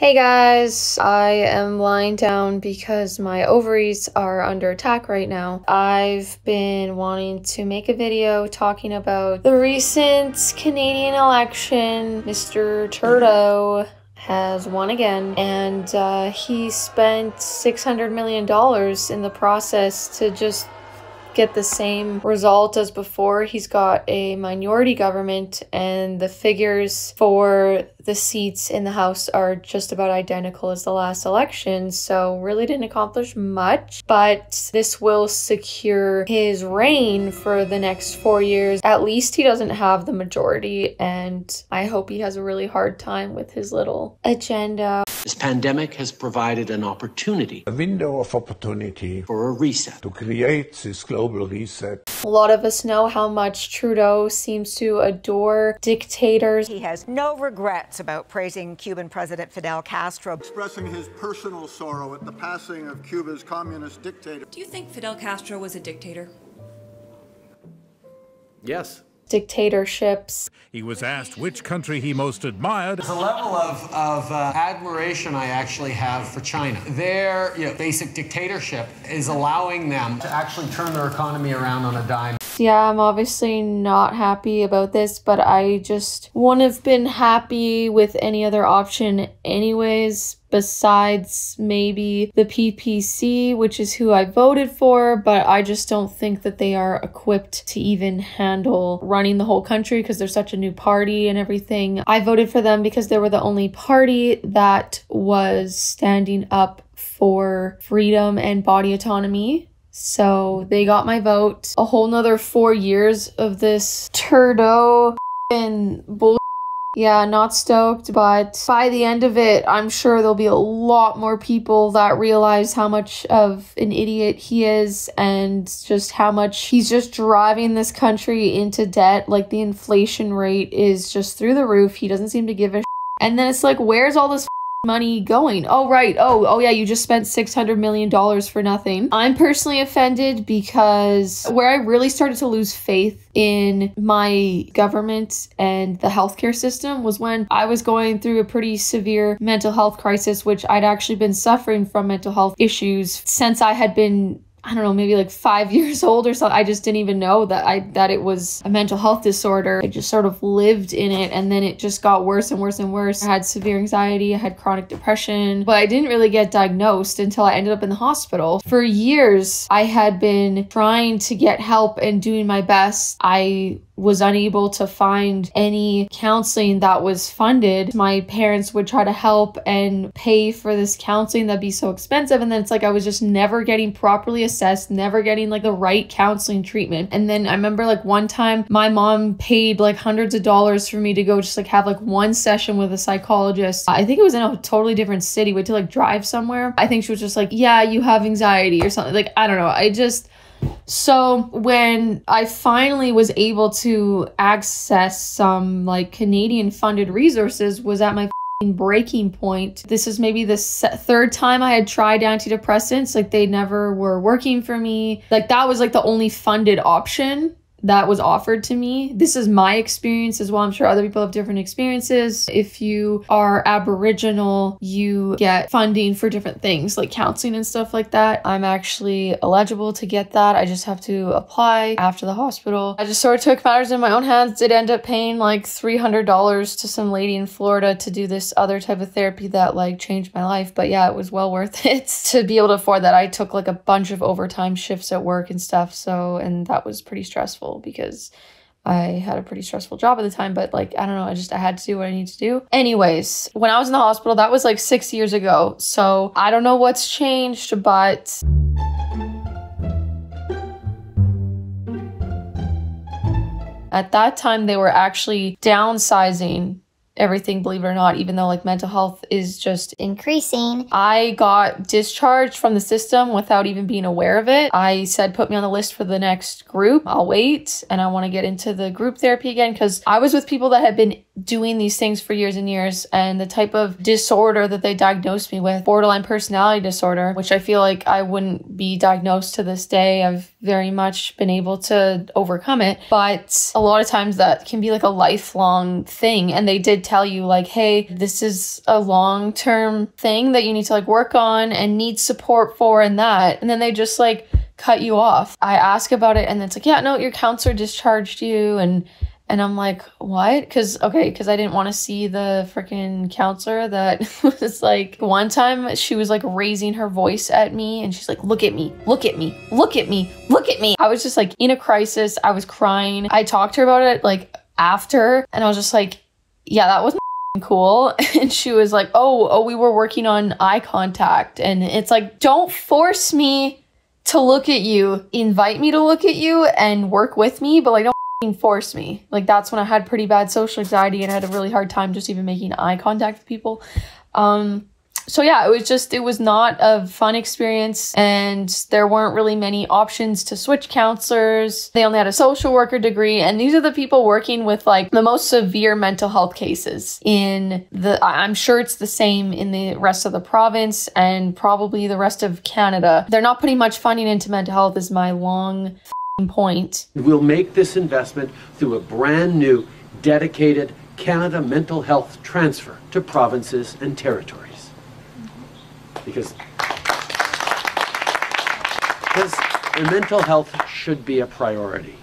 Hey guys, I am lying down because my ovaries are under attack right now. I've been wanting to make a video talking about the recent Canadian election. Mr. Trudeau has won again, and he spent $600 million in the process to just get the same result as before. He's got a minority government, and the figures for the seats in the House are just about identical as the last election, so really didn't accomplish much, but this will secure his reign for the next 4 years. At least he doesn't have the majority, and I hope he has a really hard time with his little agenda. This pandemic has provided an opportunity, a window of opportunity for a reset, to create this global reset. A lot of us know how much Trudeau seems to adore dictators. He has no regrets about praising Cuban President Fidel Castro, expressing his personal sorrow at the passing of Cuba's communist dictator. Do you think Fidel Castro was a dictator? Yes. Dictatorships. He was asked which country he most admired. There's a level of admiration I actually have for China. Their basic dictatorship is allowing them to actually turn their economy around on a dime. Yeah, I'm obviously not happy about this, but I just wouldn't have been happy with any other option anyways, besides maybe the PPC, which is who I voted for, but I just don't think that they are equipped to even handle running the whole country because they're such a new party and everything. I voted for them because they were the only party that was standing up for freedom and body autonomy. So they got my vote. A whole nother 4 years of this Trudeau and bull. Yeah, not stoked, but by the end of it, I'm sure there'll be a lot more people that realize how much of an idiot he is and just how much he's just driving this country into debt. Like, the inflation rate is just through the roof. He doesn't seem to give a shit. And then it's like, where's all this money going? Oh, right. Oh yeah, you just spent $600 million for nothing. I'm personally offended because where I really started to lose faith in my government and the healthcare system was when I was going through a pretty severe mental health crisis, which I'd actually been suffering from mental health issues since I had been, I don't know, maybe like 5 years old or something. I just didn't even know that it was a mental health disorder. I just sort of lived in it, and then it just got worse and worse and worse. I had severe anxiety, I had chronic depression, but I didn't really get diagnosed until I ended up in the hospital. For years, I had been trying to get help and doing my best. I was unable to find any counseling that was funded. My parents would try to help and pay for this counseling that'd be so expensive, and then it's like I was just never getting properly assessed, never getting like the right counseling treatment. And then I remember like one time my mom paid like hundreds of dollars for me to go just like have like one session with a psychologist. I think it was in a totally different city. We had to like drive somewhere. I think she was just like, yeah, you have anxiety or something. Like, I don't know. So when I finally was able to access some like Canadian funded resources was at my breaking point. This is maybe the third time I had tried antidepressants. Like, they never were working for me. Like, that was like the only funded option that was offered to me. This is my experience as well. I'm sure other people have different experiences. If you are Aboriginal, you get funding for different things like counseling and stuff like that. I'm actually eligible to get that. I just have to apply after the hospital. I just sort of took matters in my own hands. Did end up paying like $300 to some lady in Florida to do this other type of therapy that like changed my life. But yeah, it was well worth it to be able to afford that. I took like a bunch of overtime shifts at work and stuff. And that was pretty stressful because I had a pretty stressful job at the time, but like, I don't know, I had to do what I need to do. Anyways, when I was in the hospital, that was like 6 years ago. So I don't know what's changed, but at that time they were actually downsizing everything, believe it or not, even though like mental health is just increasing. I got discharged from the system without even being aware of it. I said, put me on the list for the next group. I'll wait. And I want to get into the group therapy again because I was with people that had been doing these things for years and years, and the type of disorder that they diagnosed me with, borderline personality disorder, which I feel like I wouldn't be diagnosed to this day. I've very much been able to overcome it, but a lot of times that can be like a lifelong thing. And they did tell you like, hey, this is a long-term thing that you need to like work on and need support for and that. And then they just like cut you off. I ask about it and it's like, yeah, no, your counselor discharged you. And I'm like, what? Because I didn't want to see the freaking counselor that was like, one time she was like raising her voice at me and she's like, look at me, look at me, look at me, look at me. I was just like in a crisis. I was crying. I talked to her about it like after, and I was just like, yeah, that was cool. And she was like, oh, we were working on eye contact. And it's like, don't force me to look at you. Invite me to look at you and work with me, but like, don't force me. Like, that's when I had pretty bad social anxiety and I had a really hard time just even making eye contact with people. So yeah, it was not a fun experience, and there weren't really many options to switch counselors. They only had a social worker degree, and these are the people working with like the most severe mental health cases I'm sure it's the same in the rest of the province and probably the rest of Canada. They're not putting much funding into mental health is my long point. We'll make this investment through a brand new, dedicated Canada mental health transfer to provinces and territories. Because mental health should be a priority,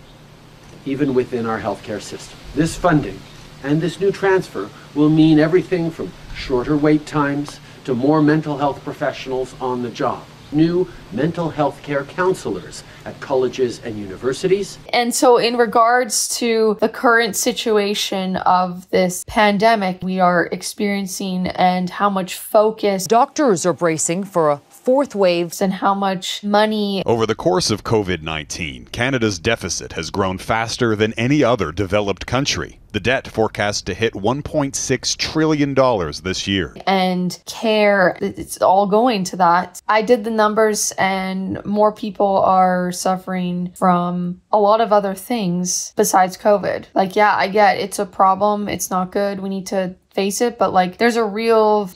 even within our healthcare system. This funding and this new transfer will mean everything from shorter wait times to more mental health professionals on the job, new mental health care counselors at colleges and universities. And so in regards to the current situation of this pandemic we are experiencing and how much focus doctors are bracing for a fourth wave and how much money. Over the course of COVID-19, Canada's deficit has grown faster than any other developed country. The debt forecast to hit $1.6 trillion this year. And care, it's all going to that. I did the numbers and more people are suffering from a lot of other things besides COVID. Like, yeah, I get it's a problem. It's not good. We need to face it, but like there's a real,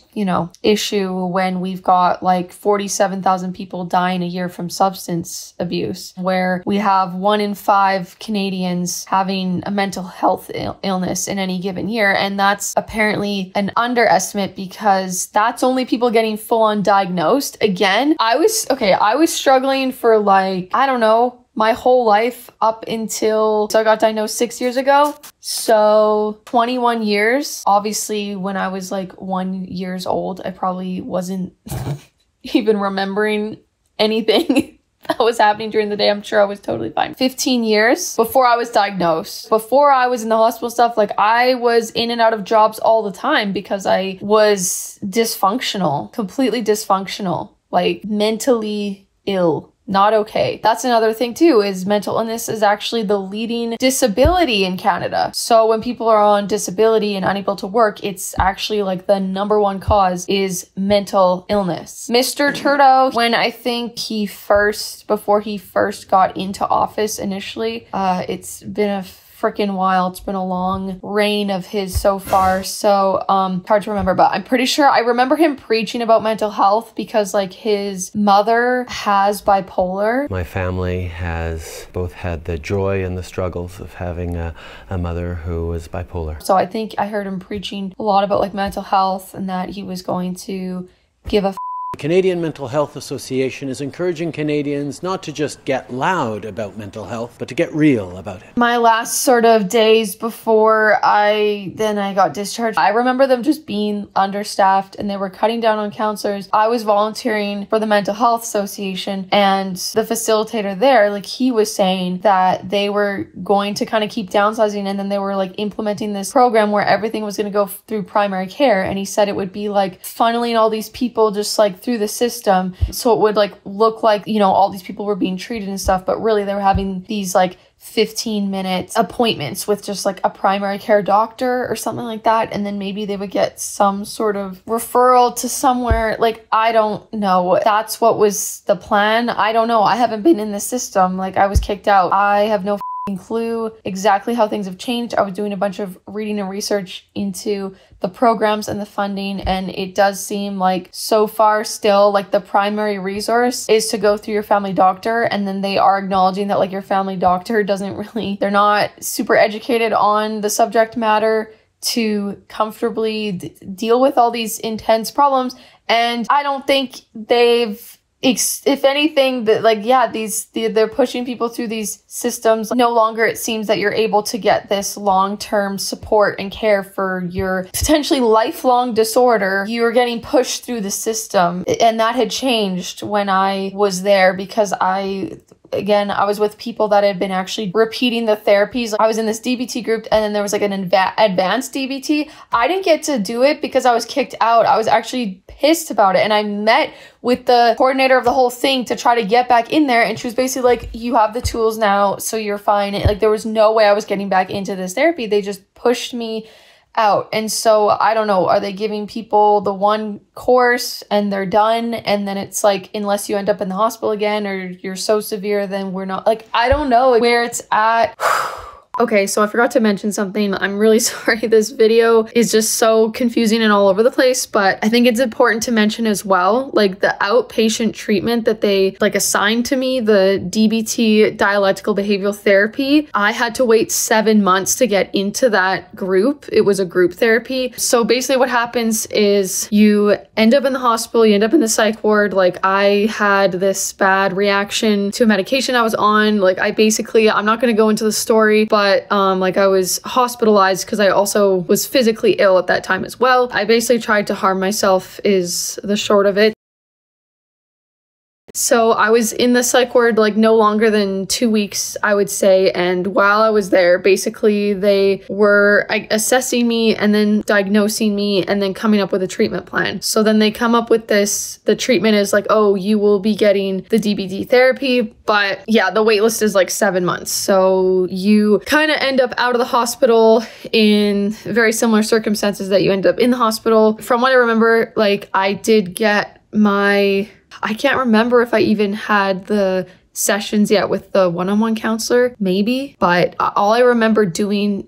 issue when we've got like 47,000 people dying a year from substance abuse, where we have 1 in 5 Canadians having a mental health illness in any given year. And that's apparently an underestimate because that's only people getting full on diagnosed. Again, I was struggling for like, I don't know, my whole life up until I got diagnosed 6 years ago. So 21 years. Obviously, when I was like 1 year old, I probably wasn't even remembering anything that was happening during the day. I'm sure I was totally fine. 15 years before I was diagnosed, before I was in the hospital stuff, like I was in and out of jobs all the time because I was dysfunctional, completely dysfunctional, like mentally ill. Not okay. That's another thing too, is mental illness is actually the leading disability in Canada. So when people are on disability and unable to work, it's actually like the #1 cause is mental illness. Mr. Trudeau, when I think before he first got into office initially, it's been a freaking while. It's been a long reign of his so far. So hard to remember, but I'm pretty sure I remember him preaching about mental health because like his mother has bipolar. My family has both had the joy and the struggles of having a mother who was bipolar. So I think I heard him preaching a lot about like mental health and that he was going to give a The Canadian Mental Health Association is encouraging Canadians not to just get loud about mental health, but to get real about it. My last sort of days before I got discharged, I remember them just being understaffed and they were cutting down on counselors. I was volunteering for the Mental Health Association, and the facilitator there, like he was saying that they were going to kind of keep downsizing, and then they were like implementing this program where everything was going to go through primary care. And he said it would be like funneling all these people just like through the system, so it would like look like all these people were being treated and stuff, but really they were having these like 15-minute appointments with just like a primary care doctor or something like that, and then maybe they would get some sort of referral to somewhere. Like, I don't know. That's what was the plan. I don't know. I haven't been in the system. Like, I was kicked out. I have no clue exactly how things have changed. I was doing a bunch of reading and research into the programs and the funding, and it does seem like so far still like the primary resource is to go through your family doctor, and then they are acknowledging that like your family doctor doesn't really, they're not super educated on the subject matter to comfortably deal with all these intense problems. And I don't think they've, if anything, that like, yeah, they're pushing people through these systems. No longer it seems that you're able to get this long-term support and care for your potentially lifelong disorder. You're getting pushed through the system, and that had changed when I was there, because I was with people that had been actually repeating the therapies. I was in this DBT group, and then there was like an advanced DBT. I didn't get to do it because I was kicked out. I was actually pissed about it, and I met with the coordinator of the whole thing to try to get back in there, and she was basically like, you have the tools now, so you're fine. And like, there was no way I was getting back into this therapy. They just pushed me out. And so I don't know, are they giving people the one course and they're done, and then it's like, unless you end up in the hospital again or you're so severe, then we're not, like, I don't know where it's at. Okay, so I forgot to mention something. I'm really sorry. This video is just so confusing and all over the place, but I think it's important to mention as well, like the outpatient treatment that they like assigned to me, the DBT, dialectical behavioral therapy. I had to wait 7 months to get into that group. It was a group therapy. So basically what happens is you end up in the hospital, you end up in the psych ward. Like, I had this bad reaction to a medication I was on. Like, I'm not going to go into the story, but like, I was hospitalized because I also was physically ill at that time as well. I basically tried to harm myself is the short of it. So I was in the psych ward like no longer than 2 weeks, I would say. And while I was there, basically they were assessing me and then diagnosing me and then coming up with a treatment plan. So then they come up with this, the treatment is like, oh, you will be getting the DBT therapy. But yeah, the wait list is like 7 months. So you kind of end up out of the hospital in very similar circumstances that you end up in the hospital. From what I remember, like, I did get I can't remember if I even had the sessions yet with the one-on-one counselor, maybe, but all I remember doing,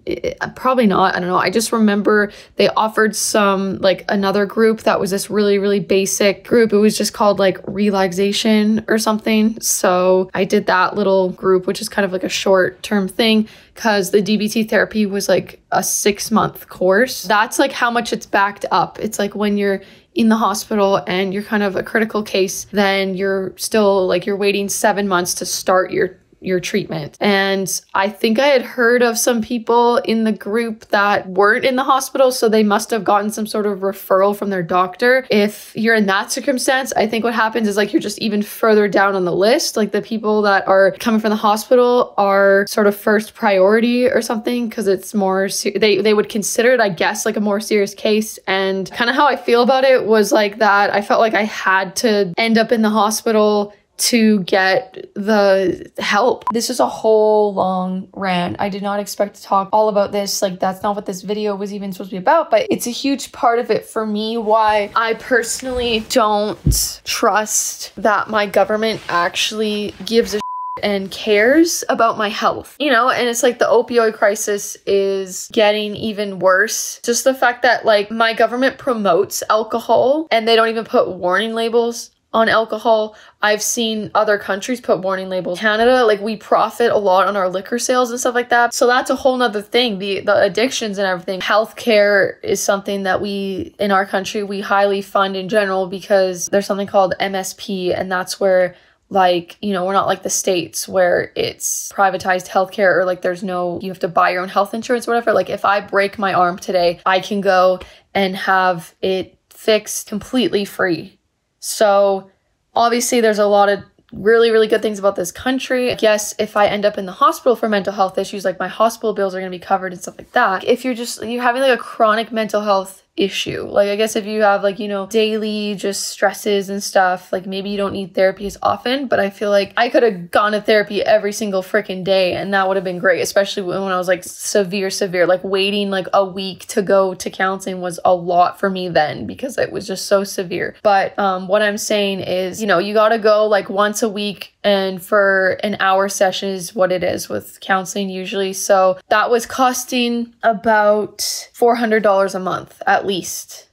probably not, I don't know. I just remember they offered some, like, another group that was this really, really basic group. It was just called like relaxation or something. So I did that little group, which is kind of like a short-term thing, because the DBT therapy was like a 6-month course. That's like how much it's backed up. It's like when you're in the hospital and you're kind of a critical case, then you're still like, you're waiting 7 months to start your treatment. And I think I had heard of some people in the group that weren't in the hospital, so they must have gotten some sort of referral from their doctor. If you're in that circumstance, I think what happens is like, you're just even further down on the list. Like, the people that are coming from the hospital are sort of first priority or something, because it's more, they would consider it, I guess, like a more serious case. And kind of how I feel about it was like that I felt like I had to end up in the hospital to get the help. This is a whole long rant. I did not expect to talk all about this. Like, that's not what this video was even supposed to be about, but it's a huge part of it for me, why I personally don't trust that my government actually gives a and cares about my health, you know. And it's like the opioid crisis is getting even worse. Just the fact that like my government promotes alcohol and they don't even put warning labels on alcohol. I've seen other countries put warning labels. Canada, like, we profit a lot on our liquor sales and stuff like that. So that's a whole nother thing, the addictions and everything. Healthcare is something that we, in our country, we highly fund in general, because there's something called MSP, and that's where, like, you know, we're not like the States where it's privatized healthcare, or like there's no, you have to buy your own health insurance or whatever. Like, if I break my arm today, I can go and have it fixed completely free. So obviously there's a lot of really, really good things about this country. Yes, if I end up in the hospital for mental health issues, like, my hospital bills are going to be covered and stuff like that. If you're having like a chronic mental health issue. Like, I guess if you have like, you know, daily just stresses and stuff, like maybe you don't need therapy as often, but I feel like I could have gone to therapy every single freaking day and that would have been great, especially when I was like severe, like waiting like a week to go to counseling was a lot for me then because it was just so severe. But what I'm saying is, you know, you got to go like once a week, and for an hour session is what it is with counseling usually. So that was costing about $400 a month at least.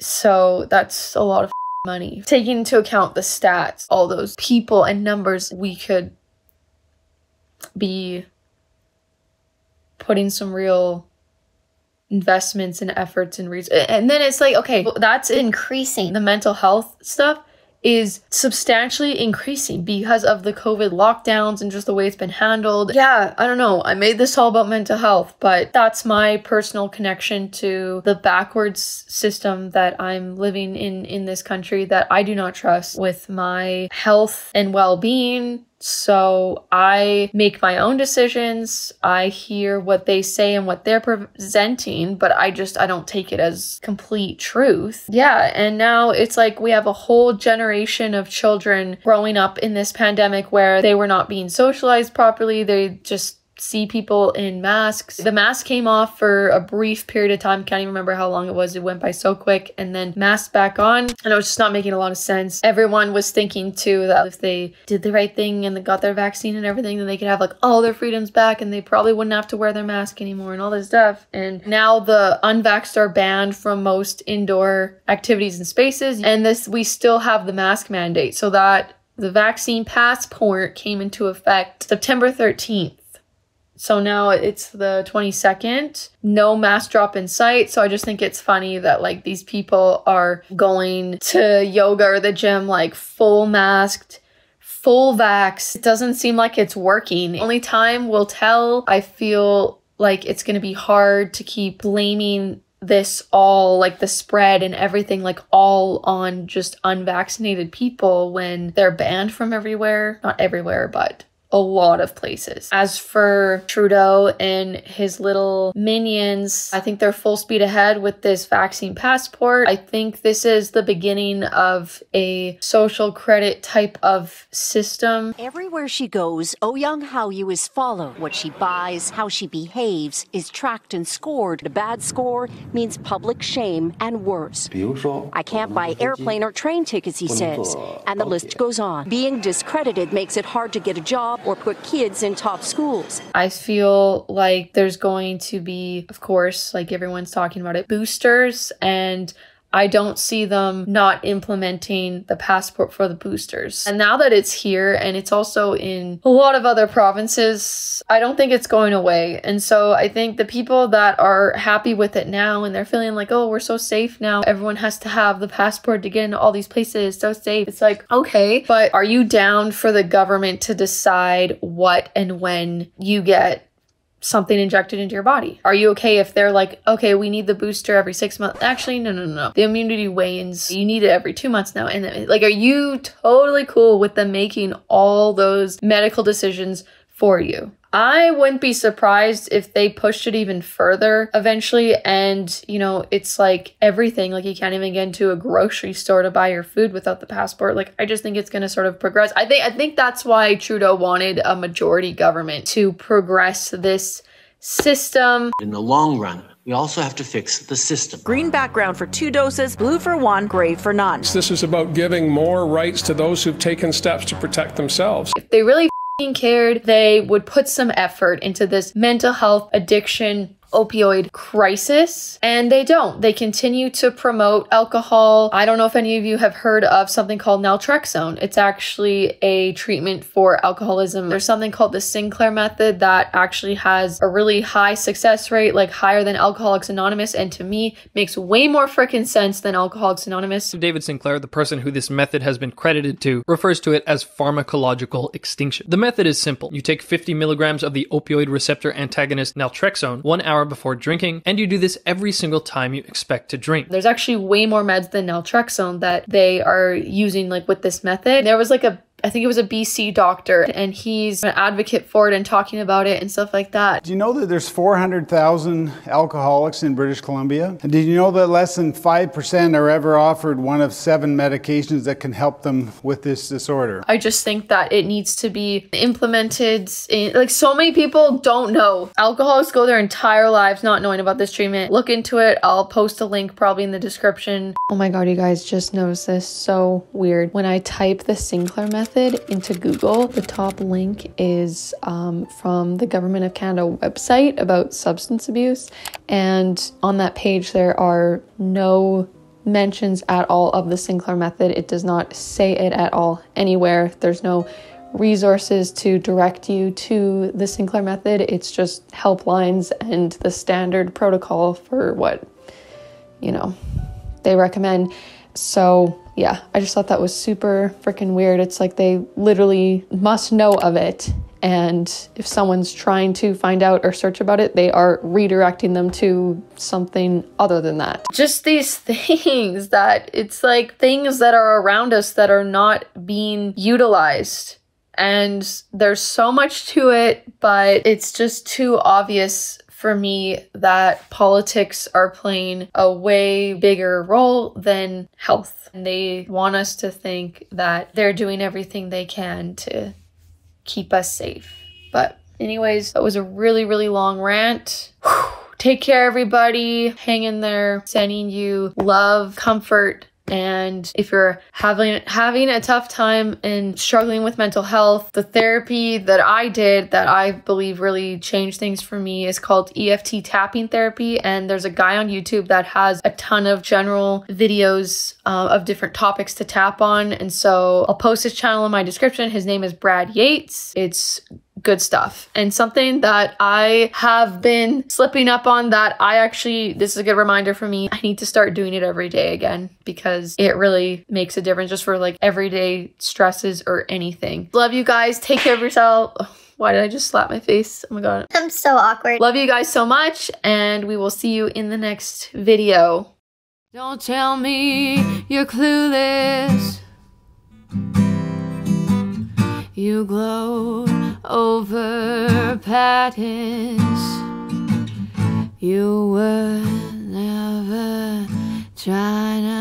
So that's a lot of money. Taking into account the stats, all those people and numbers, we could be putting some real investments and efforts and reasons. And then it's like, okay, that's increasing. The mental health stuff is substantially increasing because of the COVID lockdowns and just the way it's been handled. Yeah, I don't know. I made this all about mental health, but that's my personal connection to the backwards system that I'm living in this country that I do not trust with my health and well-being. So I make my own decisions. I hear what they say and what they're presenting, but I don't take it as complete truth. Yeah, and now it's like we have a whole generation of children growing up in this pandemic where they were not being socialized properly. They just see people in masks. The mask came off for a brief period of time. Can't even remember how long it was. It went by so quick. And then mask back on. And it was just not making a lot of sense. Everyone was thinking too that if they did the right thing and they got their vaccine and everything, then they could have like all their freedoms back and they probably wouldn't have to wear their mask anymore and all this stuff. And now the unvaxxed are banned from most indoor activities and spaces. And we still have the mask mandate. So that the vaccine passport came into effect September 13th. So now it's the 22nd, no mask drop in sight. So I just think it's funny that like these people are going to yoga or the gym like full masked, full vax. It doesn't seem like it's working. Only time will tell. I feel like it's going to be hard to keep blaming this all, like the spread and everything, like all on just unvaccinated people when they're banned from everywhere. Not everywhere, but a lot of places. As for Trudeau and his little minions, I think they're full speed ahead with this vaccine passport. I think this is the beginning of a social credit type of system. Everywhere she goes, Ouyang Haoyu is followed. What she buys, how she behaves is tracked and scored. A bad score means public shame and worse. I can't buy airplane or train tickets, he says. And the list goes on. Being discredited makes it hard to get a job or put kids in top schools. I feel like there's going to be, of course, like everyone's talking about it, boosters, and I don't see them not implementing the passport for the boosters. And now that it's here and it's also in a lot of other provinces, I don't think it's going away. And so I think the people that are happy with it now and they're feeling like, oh, we're so safe now, everyone has to have the passport to get into all these places, so safe. It's like, okay, but are you down for the government to decide what and when you get something injected into your body? Are you okay if they're like, okay, we need the booster every 6 months? Actually, no. The immunity wanes. You need it every 2 months now. And like, are you totally cool with them making all those medical decisions for you? I wouldn't be surprised if they pushed it even further eventually. And, you know, it's like everything, like you can't even get into a grocery store to buy your food without the passport. Like, I just think it's going to sort of progress. I think that's why Trudeau wanted a majority government, to progress this system. In the long run, we also have to fix the system. Green background for 2 doses, blue for 1, gray for none. This is about giving more rights to those who've taken steps to protect themselves. If they really cared, they would put some effort into this mental health addiction opioid crisis, and they don't. They continue to promote alcohol. I don't know if any of you have heard of something called naltrexone. It's actually a treatment for alcoholism. There's something called the Sinclair method that actually has a really high success rate, like higher than Alcoholics Anonymous, and to me makes way more freaking sense than Alcoholics Anonymous. David Sinclair, the person who this method has been credited to, refers to it as pharmacological extinction. The method is simple. You take 50 milligrams of the opioid receptor antagonist naltrexone 1 hour before drinking, and you do this every single time you expect to drink. There's actually way more meds than naltrexone that they are using like with this method. There was like a I think it was a BC doctor, and he's an advocate for it and talking about it and stuff like that. Do you know that there's 400,000 alcoholics in British Columbia? And did you know that less than 5% are ever offered one of 7 medications that can help them with this disorder? I just think that it needs to be implemented in, like, so many people don't know. Alcoholics go their entire lives not knowing about this treatment. Look into it. I'll post a link probably in the description. Oh my God, you guys, just noticed this. So weird. When I type the Sinclair method into Google, the top link is from the Government of Canada website about substance abuse. And on that page, there are no mentions at all of the Sinclair method. It does not say it at all anywhere. There's no resources to direct you to the Sinclair method. It's just helplines and the standard protocol for what, you know, they recommend. So yeah, I just thought that was super freaking weird. It's like they literally must know of it. And if someone's trying to find out or search about it, they are redirecting them to something other than that. Just these things that it's like things that are around us that are not being utilized. And there's so much to it, but it's just too obvious for me that politics are playing a way bigger role than health. And they want us to think that they're doing everything they can to keep us safe. But anyways, that was a really, really long rant. Take care, everybody. Hang in there. Sending you love, comfort. And if you're having a tough time and struggling with mental health, the therapy that I did that I believe really changed things for me is called EFT tapping therapy. And there's a guy on YouTube that has a ton of general videos of different topics to tap on. And so I'll post his channel in my description. His name is Brad Yates. It's good stuff. And something that I have been slipping up on that this is a good reminder for me. I need to start doing it every day again because it really makes a difference just for like everyday stresses or anything. Love you guys. Take care of yourself. Why did I just slap my face? Oh my God. I'm so awkward. Love you guys so much, and we will see you in the next video. Don't tell me you're clueless. You gloat over patents. You would never try to